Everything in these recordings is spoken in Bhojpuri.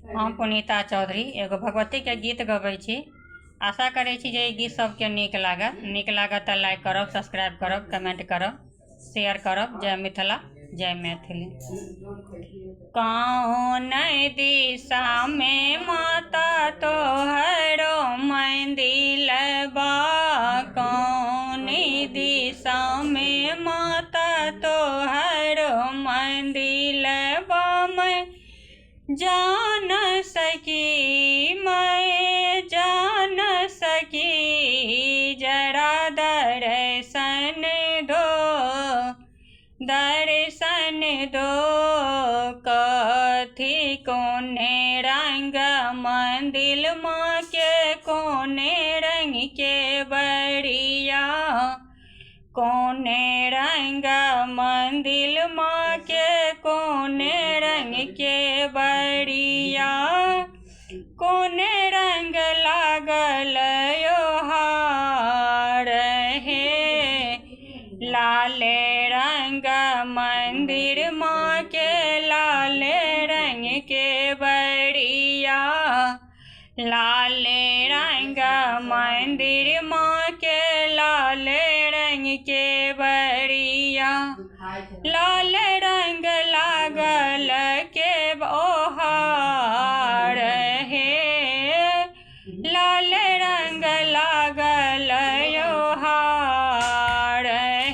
हम पुनीता चौधरी एगो भगवती के गीत गबै छी। आशा करै छी जे ई गीत सबके नीक लागत तऽ लाइक करब, सब्सक्राइब करब, कमेंट करब, शेयर करब। जय मिथिला, जय मैथिली। कौन दिशा में माता तोहरो मंदिर बा, कौन दिशा में माता तोहरो मंदिर बा, मैं जान सकी जरा दर्शन दो कथी कोने रंग मंदिर माँ के, कोने रंग के बड़िया, कोने रंग मंदिर माँ के, कोने रंग के बड़िया, कोने रंग लागल योहार हे, लाले रंग मंदिर माँ के, लाले रंग के बड़िया, लाले रंग मंदिर माँ के, लाले रंग के बड़िया, लाल रंग लागल के ओहार हे, लाल रंग लागल योहार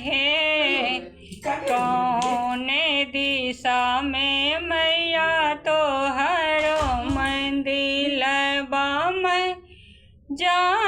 हे, कौने दिशा में मैया तोहरो मंदिर बा, मैं जा